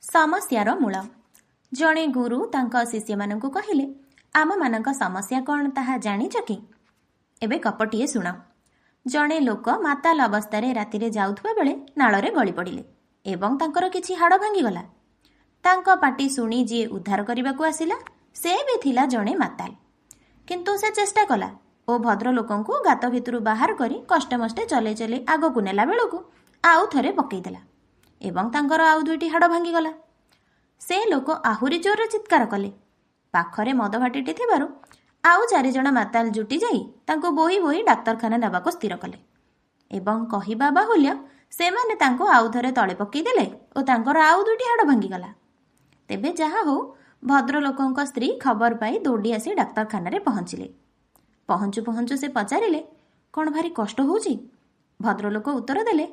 ସମସ୍ୟାର ମୂଳ। ଜଣେ ଗୁରୁ ତାଙ୍କ ଶିଷ୍ୟମାନଙ୍କୁ କହିଲେ, ଆମମାନଙ୍କ ସମସ୍ୟା କ'ଣ ତାହା ଜାଣିଛ କି? ଏବେ ଗପଟିଏ ଶୁଣ। ଜଣେ ଲୋକ ମାତାଲ ଅବସ୍ଥାରେ ରାତିରେ ଯାଉଥିବା ବେଳେ ନାଳରେ ଗଳି ପଡ଼ିଲେ ଏବଂ ତାଙ୍କର କିଛି ହାଡ଼ ଭାଙ୍ଗିଗଲା। ତାଙ୍କ ପାଟି ଶୁଣି ଯିଏ ଉଦ୍ଧାର କରିବାକୁ ଆସିଲା ସେ ବି ଥିଲା ଜଣେ ମାତାଲ। କିନ୍ତୁ ସେ ଚେଷ୍ଟା କଲା ଓ ଭଦ୍ରଲୋକଙ୍କୁ ଗାତ ଭିତରୁ ବାହାର କରି କଷ୍ଟମଷ୍ଟେ ଚଲେଇ ଚଲେଇ ଆଗକୁ ନେଲା ବେଳକୁ ଆଉ ଥରେ ପକେଇଦେଲା ଏବଂ ତାଙ୍କର ଆଉ ଦୁଇଟି ହାଡ଼ ଭାଙ୍ଗିଗଲା। ସେ ଲୋକ ଆହୁରି ଜୋରରେ ଚିତ୍କାର କଲେ। ପାଖରେ ମଦ ଭାଟିଟି ଥିବାରୁ ଆଉ 4 ଜଣ ମାତାଲ ଜୁଟି ଯାଇ ତାଙ୍କୁ ବୋହି ବୋହି ଡାକ୍ତରଖାନା ନେବାକୁ ସ୍ଥିର କଲେ ଏବଂ କହିବା ବାହୁଲ୍ୟ ସେମାନେ ତାଙ୍କୁ ଆଉ ଥରେ ତଳେ ପକାଇଦେଲେ ଓ ତାଙ୍କର ଆଉ 2ଟି ହାଡ଼ ଭାଙ୍ଗିଗଲା। ତେବେ ଯାହା ହଉ ଭଦ୍ରଲୋକଙ୍କ ସ୍ତ୍ରୀ ଖବର ପାଇ ଦୌଡ଼ି ଆସି ଡାକ୍ତରଖାନାରେ ପହଞ୍ଚିଲେ। ପହଞ୍ଚୁ ପହଞ୍ଚୁ ସେ ପଚାରିଲେ, କ'ଣ ଭାରି କଷ୍ଟ ହେଉଛି? ଭଦ୍ରଲୋକ ଉତ୍ତର ଦେଲେ,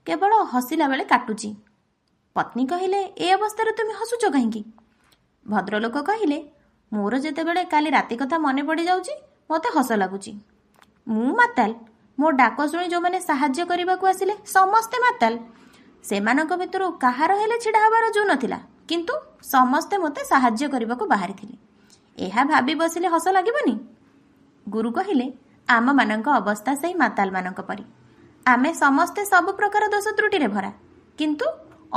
କେବଳ ହସିଲା ବେଳେ କାଟୁଛି। ପତ୍ନୀ କହିଲେ, ଏ ଅବସ୍ଥାରେ ତୁମେ ହସୁଛ କାହିଁକି? ଭଦ୍ରଲୋକ କହିଲେ, ମୋର ଯେତେବେଳେ କାଲି ରାତି କଥା ମନେ ପଡ଼ିଯାଉଛି ମୋତେ ହସ ଲାଗୁଛି। ମୁଁ ମାତାଲ, ମୋ ଡାକ ଶୁଣି ଯେଉଁମାନେ ସାହାଯ୍ୟ କରିବାକୁ ଆସିଲେ ସମସ୍ତେ ମାତାଲ। ସେମାନଙ୍କ ଭିତରୁ କାହାର ହେଲେ ଛିଡ଼ା ହେବାର ଜୁ ନଥିଲା, କିନ୍ତୁ ସମସ୍ତେ ମୋତେ ସାହାଯ୍ୟ କରିବାକୁ ବାହାରିଥିଲେ। ଏହା ଭାବି ବସିଲେ ହସ ଲାଗିବନି? ଗୁରୁ କହିଲେ, ଆମମାନଙ୍କ ଅବସ୍ଥା ସେହି ମାତାଲମାନଙ୍କ ପରି। ଆମେ ସମସ୍ତେ ସବୁ ପ୍ରକାର ଦୋଷ ତ୍ରୁଟିରେ ଭରା, କିନ୍ତୁ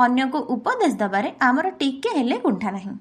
ଅନ୍ୟକୁ ଉପଦେଶ ଦେବାରେ ଆମର ଟିକେ ହେଲେ କୁଣ୍ଠା ନାହିଁ।